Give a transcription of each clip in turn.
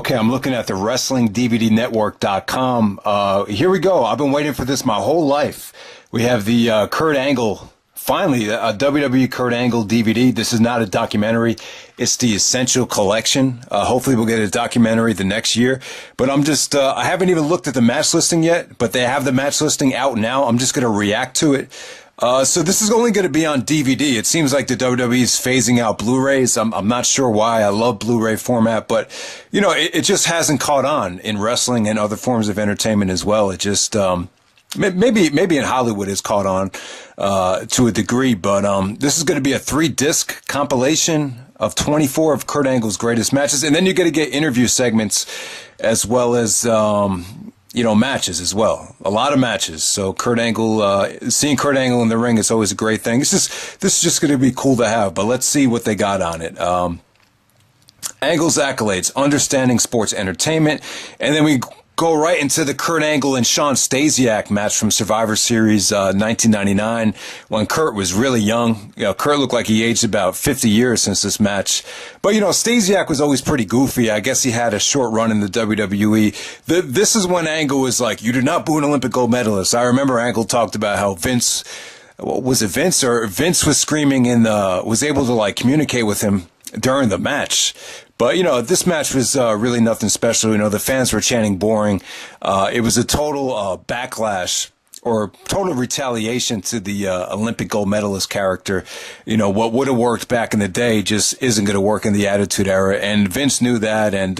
Okay, I'm looking at the WrestlingDVDNetwork.com. Here we go. I've been waiting for this my whole life. We have the Kurt Angle, finally, a WWE Kurt Angle DVD. This is not a documentary. It's the Essential Collection. Hopefully we'll get a documentary the next year. But I'm just, I haven't even looked at the match listing yet, but they have the match listing out now. I'm just going to react to it. So this is only going to be on DVD. It seems like the WWE is phasing out Blu-rays. I'm not sure why. I love Blu-ray format, but you know, it just hasn't caught on in wrestling and other forms of entertainment as well. It just, maybe in Hollywood it's caught on, to a degree, but, this is going to be a 3-disc compilation of 24 of Kurt Angle's greatest matches. And then you're going to get interview segments as well as, you know, matches as well. A lot of matches. So Kurt Angle, seeing Kurt Angle in the ring is always a great thing. This is just going to be cool to have, but let's see what they got on it. Angle's accolades, understanding sports entertainment, and then we go right into the Kurt Angle and Shawn Stasiak match from Survivor Series 1999 when Kurt was really young. You know, Kurt looked like he aged about 50 years since this match. But, you know, Stasiak was always pretty goofy. I guess he had a short run in the WWE. This is when Angle was like, you do not boo an Olympic gold medalist. I remember Angle talked about how Vince was screaming in was able to like communicate with him during the match. But, you know, this match was really nothing special. You know, the fans were chanting boring. It was a total backlash or total retaliation to the Olympic gold medalist character. You know, what would have worked back in the day just isn't going to work in the Attitude Era. And Vince knew that. And,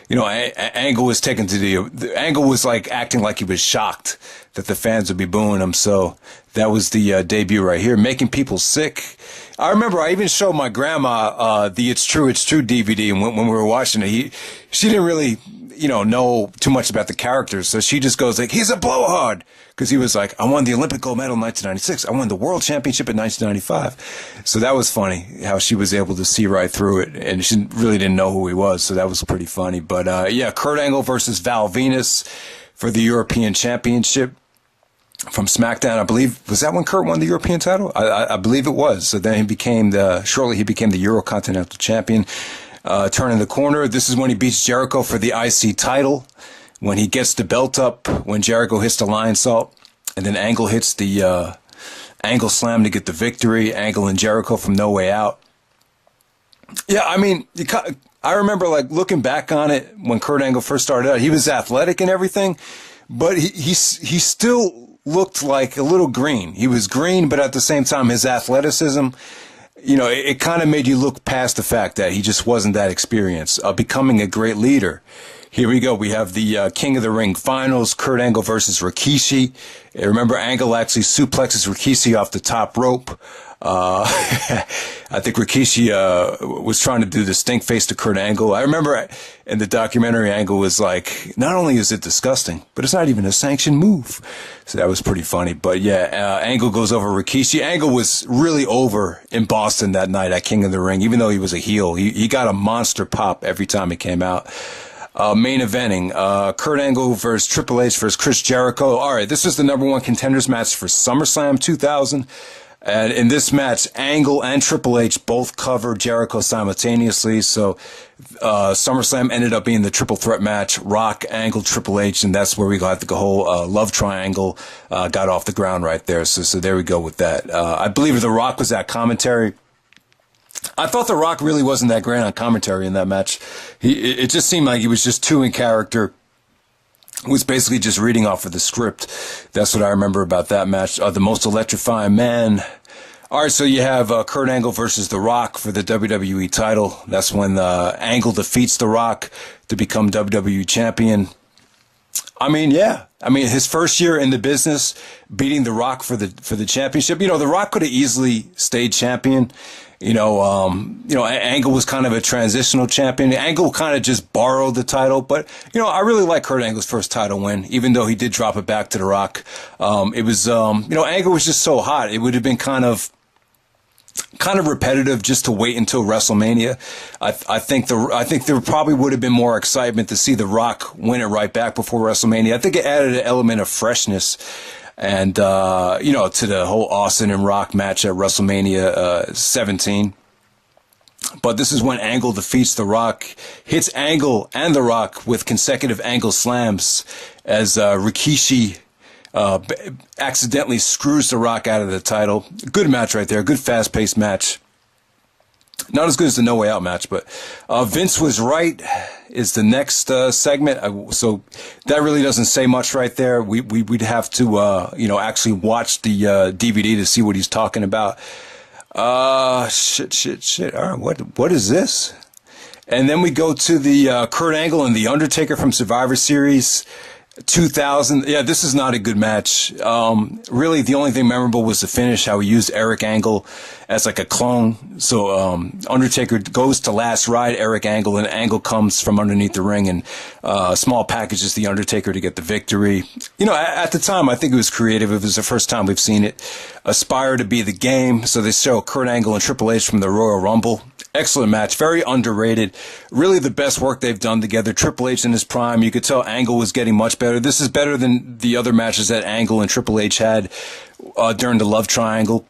you know, Angle was taken to Angle was like acting like he was shocked that the fans would be booing him. So that was the debut right here, making people sick. I remember I even showed my grandma the It's True DVD, and when we were watching it, she didn't really, you know too much about the characters, so she just goes like, he's a blowhard, because he was like, I won the Olympic gold medal in 1996, I won the World Championship in 1995, so that was funny how she was able to see right through it, and she really didn't know who he was, so that was pretty funny. But yeah, Kurt Angle versus Val Venus for the European Championship from SmackDown. I believe, was that when Kurt won the European title? I believe it was. So then shortly he became the Eurocontinental Champion. Turning the corner, this is when he beats Jericho for the IC title. When he gets the belt up, when Jericho hits the lion salt, and then Angle hits the Angle slam to get the victory. Angle and Jericho from No Way Out. Yeah, I mean, I remember like looking back on it when Kurt Angle first started out, he was athletic and everything, but he still looked like a little green. He was green, but at the same time, his athleticism, you know, it kind of made you look past the fact that he just wasn't that experienced, becoming a great leader. Here we go. We have the King of the Ring finals, Kurt Angle versus Rikishi. Remember, Angle actually suplexes Rikishi off the top rope. I think Rikishi was trying to do the stink face to Kurt Angle. I remember in the documentary, Angle was like, not only is it disgusting, but it's not even a sanctioned move. So that was pretty funny. But yeah, Angle goes over Rikishi. Angle was really over in Boston that night at King of the Ring, even though he was a heel. He got a monster pop every time he came out. Main eventing, Kurt Angle versus Triple H versus Chris Jericho. All right, this was the #1 contenders match for SummerSlam 2000. And in this match, Angle and Triple H both covered Jericho simultaneously. So SummerSlam ended up being the triple threat match, Rock, Angle, Triple H, and that's where we got the whole love triangle got off the ground right there. So there we go with that. I believe The Rock was at commentary. I thought The Rock really wasn't that great on commentary in that match. It just seemed like he was just too in character. Was basically just reading off of the script. That's what I remember about that match. The most electrifying man. All right, so you have Kurt Angle versus The Rock for the WWE title. That's when Angle defeats The Rock to become WWE champion. I mean, yeah. I mean, his first year in the business, beating The Rock for the championship. You know, The Rock could have easily stayed champion. You know, Angle was kind of a transitional champion. Angle kind of just borrowed the title, but, you know, I really like Kurt Angle's first title win, even though he did drop it back to The Rock. It was, you know, Angle was just so hot. It would have been kind of repetitive just to wait until WrestleMania. I think there probably would have been more excitement to see The Rock win it right back before WrestleMania. I think it added an element of freshness. And, you know, to the whole Austin and Rock match at WrestleMania 17. But this is when Angle defeats The Rock, hits Angle and The Rock with consecutive Angle slams as Rikishi accidentally screws The Rock out of the title. Good match right there. Good fast-paced match. Not as good as the No Way Out match, but Vince Was Right is the next segment. So that really doesn't say much right there. We'd have to, actually watch the DVD to see what he's talking about. Shit. All right, what is this? And then we go to the Kurt Angle and the Undertaker from Survivor Series 2000. Yeah, this is not a good match. Really, the only thing memorable was the finish, how he used Eric Angle as like a clone. So Undertaker goes to last ride Eric Angle, and Angle comes from underneath the ring and small packages the Undertaker to get the victory. At the time, I think it was creative. It was the first time we've seen it. Aspire to be the game. So they show Kurt Angle and Triple H from the Royal Rumble. Excellent match, very underrated. Really the best work they've done together. Triple H in his prime. You could tell Angle was getting much better. This is better than the other matches that Angle and Triple H had during the Love Triangle.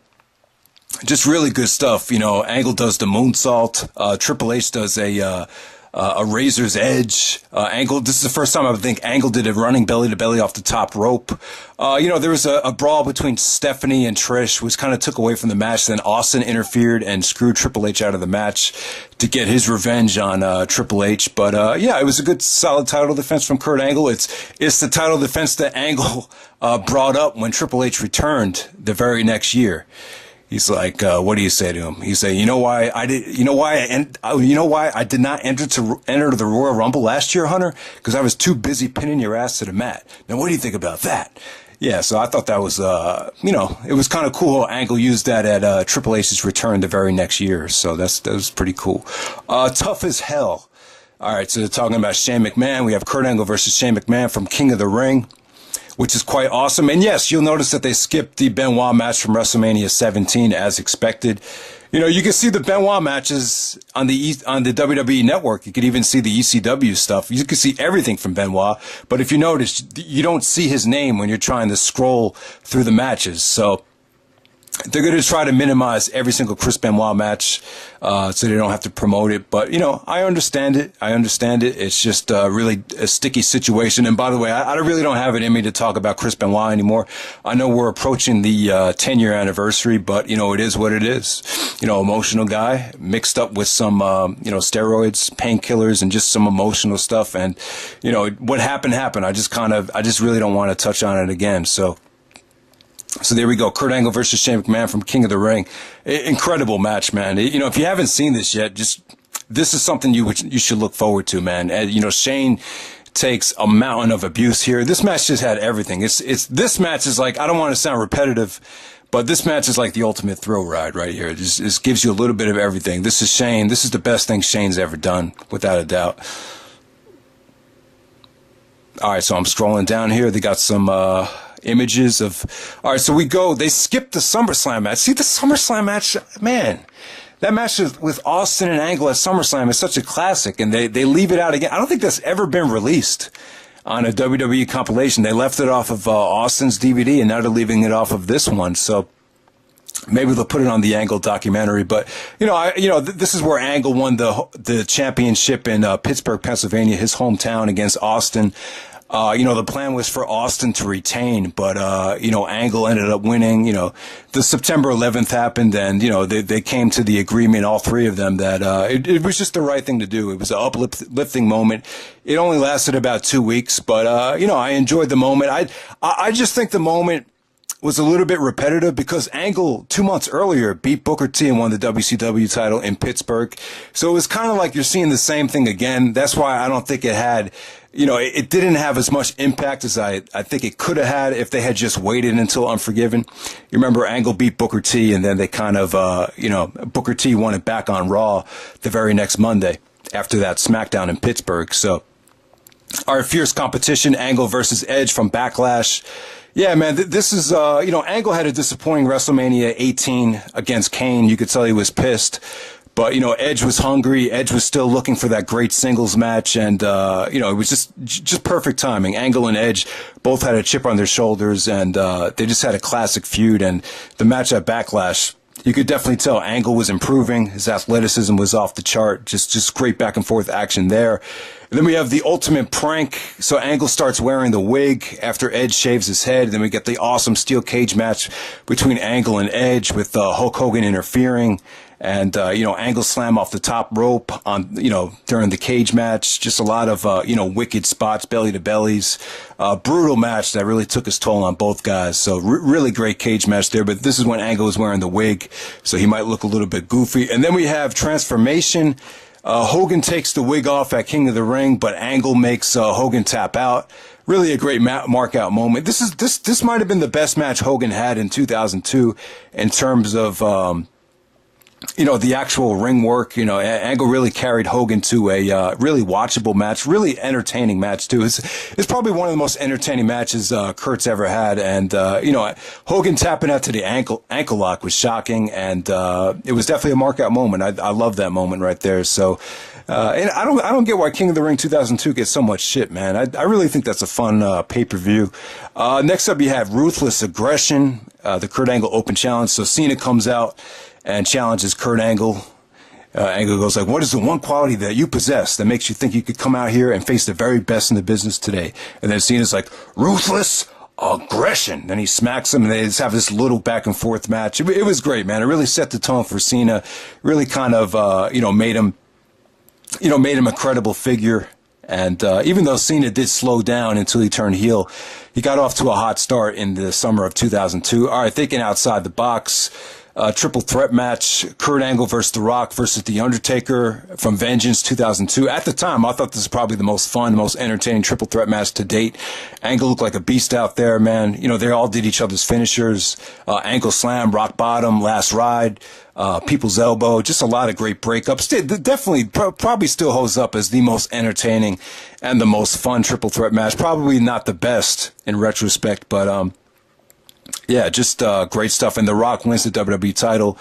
Just really good stuff. Angle does the moonsault. Triple H does a razor's edge. Angle, this is the first time I would think Angle did a running belly to belly off the top rope. There was a brawl between Stephanie and Trish, which kind of took away from the match. Then Austin interfered and screwed Triple H out of the match to get his revenge on Triple H. But it was a good, solid title defense from Kurt Angle. It's the title defense that Angle brought up when Triple H returned the very next year. He's like, what do you say to him? He say, you know why I did not enter the Royal Rumble last year, Hunter? Because I was too busy pinning your ass to the mat. Now, what do you think about that? Yeah, so I thought that was, it was kind of cool how Angle used that at Triple H's return the very next year. So that was pretty cool. Tough as hell. All right, so they're talking about Shane McMahon. We have Kurt Angle versus Shane McMahon from King of the Ring, which is quite awesome. And yes, you'll notice that they skipped the Benoit match from WrestleMania 17 as expected. You can see the Benoit matches on the WWE Network. You could even see the ECW stuff. You can see everything from Benoit. But if you notice, you don't see his name when you're trying to scroll through the matches. So they're going to try to minimize every single Chris Benoit match so they don't have to promote it. But, I understand it. It's just really a sticky situation. And by the way, I really don't have it in me to talk about Chris Benoit anymore. I know we're approaching the 10-year anniversary, but, it is what it is. Emotional guy mixed up with some, steroids, painkillers, and just some emotional stuff. And, what happened. I just really don't want to touch on it again. So there we go. Kurt Angle versus Shane McMahon from King of the Ring. Incredible match, man. If you haven't seen this yet, this is something you should look forward to, man. Shane takes a mountain of abuse here. This match just had everything. This match is like, I don't want to sound repetitive, but this match is like the ultimate thrill ride right here. This gives you a little bit of everything. This is Shane. This is the best thing Shane's ever done, without a doubt. All right, so I'm scrolling down here. They got some images of. All right, so they skipped the SummerSlam match. See the SummerSlam match, man. That match with Austin and Angle at SummerSlam is such a classic, and they leave it out again. I don't think that's ever been released on a WWE compilation. They left it off of Austin's DVD, and now they're leaving it off of this one. So maybe they'll put it on the Angle documentary. But this is where Angle won the championship in Pittsburgh, Pennsylvania, his hometown, against Austin. The plan was for Austin to retain, but, Angle ended up winning. The September 11th happened, and, they came to the agreement, all three of them, that it was just the right thing to do. It was an uplifting moment. It only lasted about 2 weeks, but, I enjoyed the moment. I just think the moment was a little bit repetitive because Angle 2 months earlier beat Booker T and won the WCW title in Pittsburgh. So it was kind of like you're seeing the same thing again. That's why I don't think it had, it didn't have as much impact as I think it could have had if they had just waited until Unforgiven. You remember Angle beat Booker T, and then they kind of, Booker T won it back on Raw the very next Monday after that SmackDown in Pittsburgh. So our fierce competition, Angle versus Edge from Backlash. Yeah, man, this is, Angle had a disappointing WrestleMania 18 against Kane. You could tell he was pissed. But, Edge was hungry. Edge was still looking for that great singles match. And, it was just perfect timing. Angle and Edge both had a chip on their shoulders, and they just had a classic feud. And the match at Backlash, You could definitely tell Angle was improving. His athleticism was off the chart. Just great back and forth action there. And then we have the ultimate prank. So Angle starts wearing the wig after Edge shaves his head. Then we get the awesome steel cage match between Angle and Edge with Hulk Hogan interfering. And, Angle slam off the top rope on, during the cage match. Just a lot of, wicked spots, belly to bellies. Brutal match that really took its toll on both guys. So really great cage match there. But this is when Angle is wearing the wig. So he might look a little bit goofy. And then we have transformation. Hogan takes the wig off at King of the Ring, but Angle makes Hogan tap out. Really a great mark out moment. This might have been the best match Hogan had in 2002 in terms of, the actual ring work. Angle really carried Hogan to a really watchable match, really entertaining match too. It's probably one of the most entertaining matches Kurt's ever had. And Hogan tapping out to the ankle lock was shocking, and it was definitely a mark out moment. I love that moment right there. So. And I don't get why King of the Ring 2002 gets so much shit, man. I really think that's a fun pay-per-view. Next up, you have Ruthless Aggression, the Kurt Angle Open Challenge. So Cena comes out and challenges Kurt Angle. Angle goes like, "What is the one quality that you possess that makes you think you could come out here and face the very best in the business today?" And then Cena's like, "Ruthless aggression." Then he smacks him, and they just have this little back and forth match. It was great, man. It really set the tone for Cena. Really kind of, made him a credible figure. And even though Cena did slow down until he turned heel, he got off to a hot start in the summer of 2002. All right, thinking outside the box, triple threat match, Kurt Angle versus The Rock versus The Undertaker from Vengeance 2002. At the time, I thought this was probably the most fun, most entertaining triple threat match to date. Angle looked like a beast out there, man. They all did each other's finishers. Ankle slam, rock bottom, last ride. People's elbow, just a lot of great breakups. Definitely, probably still holds up as the most entertaining and the most fun triple threat match. Probably not the best in retrospect, but yeah, just great stuff. And The Rock wins the WWE title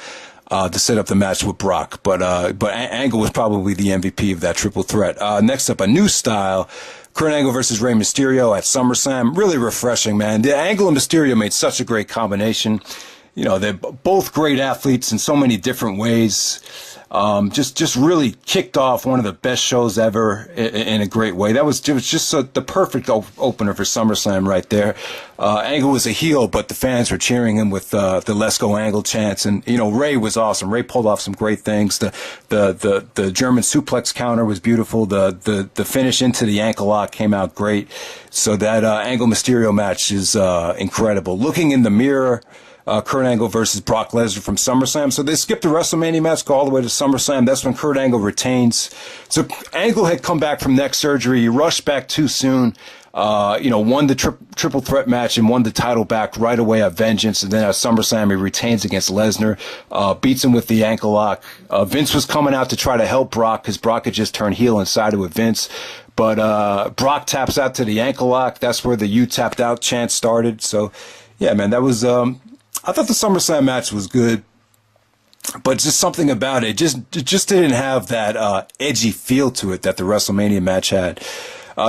to set up the match with Brock. But Angle was probably the MVP of that triple threat. Next up, a new style. Kurt Angle versus Rey Mysterio at SummerSlam. Really refreshing, man. The Angle and Mysterio made such a great combination. They're both great athletes in so many different ways. Just really kicked off one of the best shows ever in a great way. It was just the perfect opener for SummerSlam right there. Angle was a heel, but the fans were cheering him with the "Let's Go Angle" chants. And Ray was awesome. Ray pulled off some great things. The German suplex counter was beautiful. The finish into the ankle lock came out great. So that Angle Mysterio match is incredible. Looking in the mirror. Kurt Angle versus Brock Lesnar from SummerSlam. So they skipped the WrestleMania match, go all the way to SummerSlam. That's when Kurt Angle retains. So Angle had come back from neck surgery. He rushed back too soon. Won the triple threat match and won the title back right away at Vengeance. And then at SummerSlam, he retains against Lesnar, beats him with the ankle lock. Vince was coming out to try to help Brock because Brock had just turned heel and sided with Vince. But Brock taps out to the ankle lock. That's where the "You tapped out" chant started. So, yeah, man, that was... I thought the SummerSlam match was good, but just something about it just didn't have that edgy feel to it that the WrestleMania match had.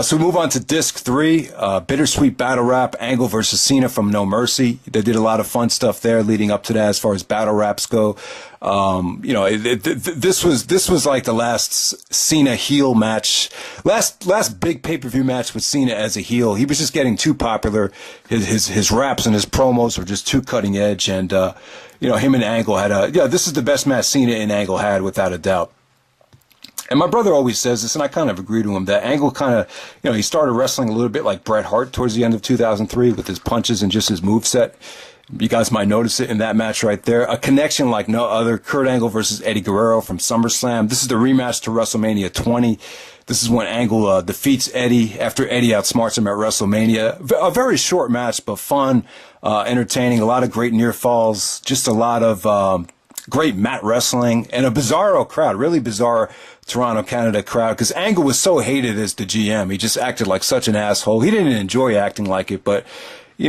So we move on to Disc 3, Bittersweet Battle Rap, Angle versus Cena from No Mercy. They did a lot of fun stuff there leading up to that as far as battle raps go. This was like the last Cena heel match, last big pay-per-view match with Cena as a heel. He was just getting too popular. His raps and his promos were just too cutting edge. And, him and Angle had this is the best match Cena and Angle had without a doubt. And my brother always says this, and I kind of agree to him, that Angle kind of, he started wrestling a little bit like Bret Hart towards the end of 2003 with his punches and just his moveset. You guys might notice it in that match right there. A connection like no other. Kurt Angle versus Eddie Guerrero from SummerSlam. This is the rematch to WrestleMania 20. This is when Angle defeats Eddie after Eddie outsmarts him at WrestleMania. A very short match, but fun, entertaining. A lot of great near falls. Just a lot of great mat wrestling and a bizarro crowd. Really bizarre Toronto, Canada crowd, because Angle was so hated as the GM. He just acted like such an asshole. He didn't enjoy acting like it, but he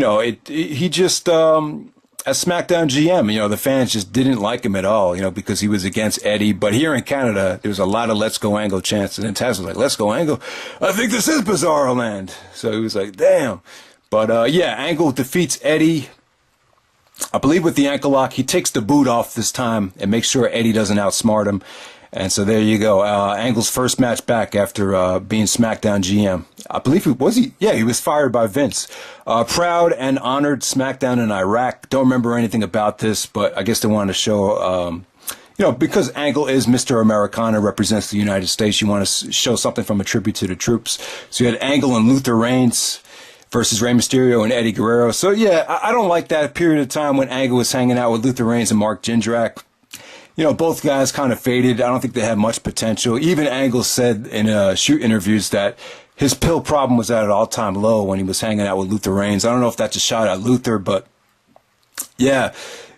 just as SmackDown GM, the fans just didn't like him at all, because he was against Eddie. But here in Canada, there was a lot of "Let's Go Angle" chants, and then Taz was like, "Let's go Angle. I think this is Bizarro Land." So he was like, "Damn." But Angle defeats Eddie. I believe with the ankle lock, he takes the boot off this time and makes sure Eddie doesn't outsmart him. And so there you go. Angle's first match back after being SmackDown GM. I believe he was fired by Vince. Proud and honored SmackDown in Iraq. Don't remember anything about this, but I guess they wanted to show, because Angle is Mr. Americana, represents the United States, you want to show something from a tribute to the troops. So you had Angle and Luther Reigns versus Rey Mysterio and Eddie Guerrero. So yeah, I don't like that period of time when Angle was hanging out with Luther Reigns and Mark Jindrak. Both guys kind of faded. I don't think they had much potential. Even Angle said in shoot interviews that his pill problem was at an all-time low when he was hanging out with Luther Reigns. I don't know if that's a shot at Luther, but yeah,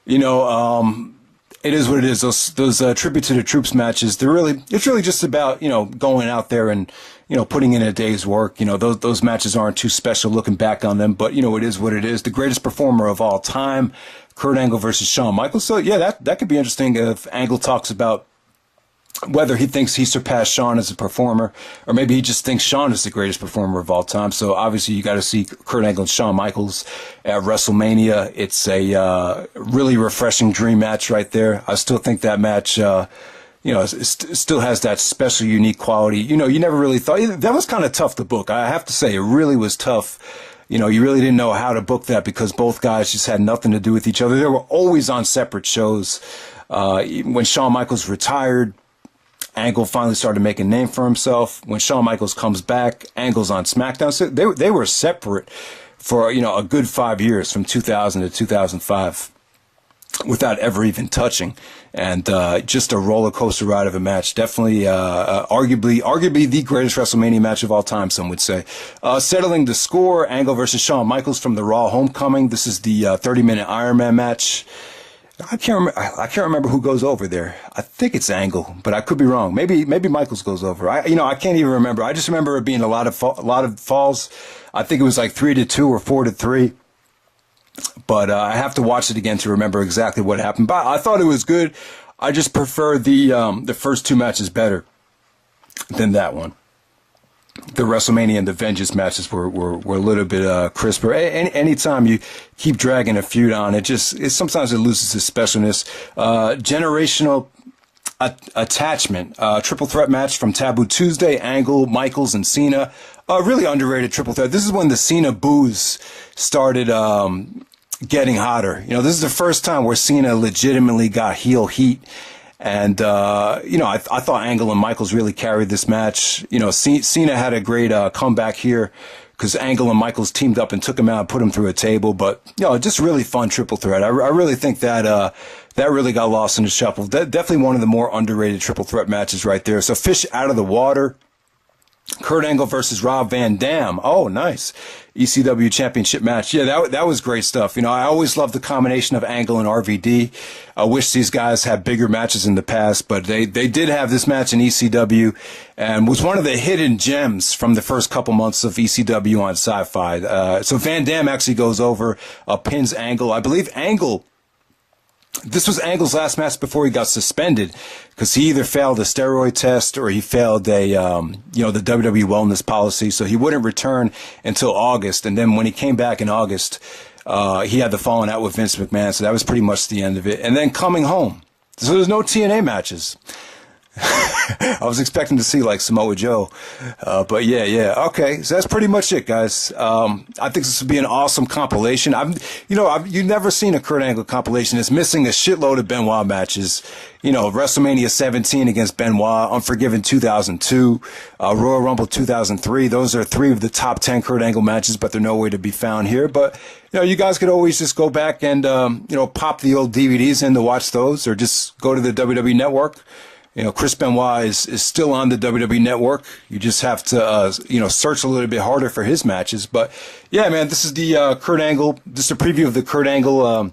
it is what it is. Those tribute to the troops matches, it's really just about, going out there and, putting in a day's work. Those matches aren't too special looking back on them, but, it is what it is. The greatest performer of all time, Kurt Angle versus Shawn Michaels. So yeah, that could be interesting if Angle talks about whether he thinks he surpassed Shawn as a performer, or maybe he just thinks Shawn is the greatest performer of all time. So obviously you got to see Kurt Angle and Shawn Michaels at WrestleMania. It's a really refreshing dream match right there. I still think that match, still has that special, unique quality. You never really thought that was kind of tough to book. I have to say, it really was tough. You really didn't know how to book that because both guys just had nothing to do with each other. They were always on separate shows. When Shawn Michaels retired, Angle finally started making a name for himself. When Shawn Michaels comes back, Angle's on SmackDown. So they were separate for, a good 5 years, from 2000 to 2005, without ever even touching. And just a roller coaster ride of a match. Definitely, arguably the greatest WrestleMania match of all time, some would say. Settling the score, Angle versus Shawn Michaels from the Raw Homecoming. This is the 30-minute Iron Man match. I can't remember who goes over there. I think it's Angle, but I could be wrong. Maybe Michaels goes over. I can't even remember. I just remember it being a lot of falls. I think it was like 3-2 or 4-3. But I have to watch it again to remember exactly what happened. But I thought it was good. I just prefer the first two matches better than that one. The WrestleMania and the Vengeance matches were a little bit crisper. Anytime you keep dragging a feud on, sometimes it loses its specialness. Generational attachment. Triple threat match from Taboo Tuesday. Angle, Michaels, and Cena. Really underrated triple threat. This is when the Cena boos started getting hotter. This is the first time where Cena legitimately got heel heat. And, I thought Angle and Michaels really carried this match. Cena had a great comeback here because Angle and Michaels teamed up and took him out and put him through a table. But, just really fun triple threat. I really think that that really got lost in the shuffle. Definitely one of the more underrated triple threat matches right there. So fish out of the water. Kurt Angle versus Rob Van Dam. Oh, nice. ECW Championship match. Yeah, that was great stuff. I always loved the combination of Angle and RVD. I wish these guys had bigger matches in the past, but they did have this match in ECW and was one of the hidden gems from the first couple months of ECW on Sci-Fi. So Van Dam actually goes over, pins Angle. I believe this was Angle's last match before he got suspended because he either failed a steroid test or he failed the WWE wellness policy. So he wouldn't return until August. And then when he came back in August, he had the falling out with Vince McMahon. So that was pretty much the end of it. And then coming home. So there's no TNA matches. I was expecting to see like Samoa Joe, but yeah. Okay, so that's pretty much it, guys. I think this would be an awesome compilation. You've never seen a Kurt Angle compilation. It's missing a shitload of Benoit matches. WrestleMania 17 against Benoit, Unforgiven 2002, Royal Rumble 2003. Those are 3 of the top 10 Kurt Angle matches, but they're nowhere to be found here. But you guys could always just go back and pop the old DVDs in to watch those, or just go to the WWE Network. Chris Benoit is still on the WWE Network. You just have to, search a little bit harder for his matches. But yeah, man, this is the Kurt Angle. This is a preview of the Kurt Angle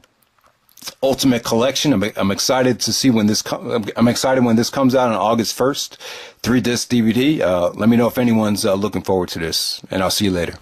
Ultimate Collection. I'm excited to see when this. I'm excited when this comes out on August 1st. 3-disc DVD. Let me know if anyone's looking forward to this, and I'll see you later.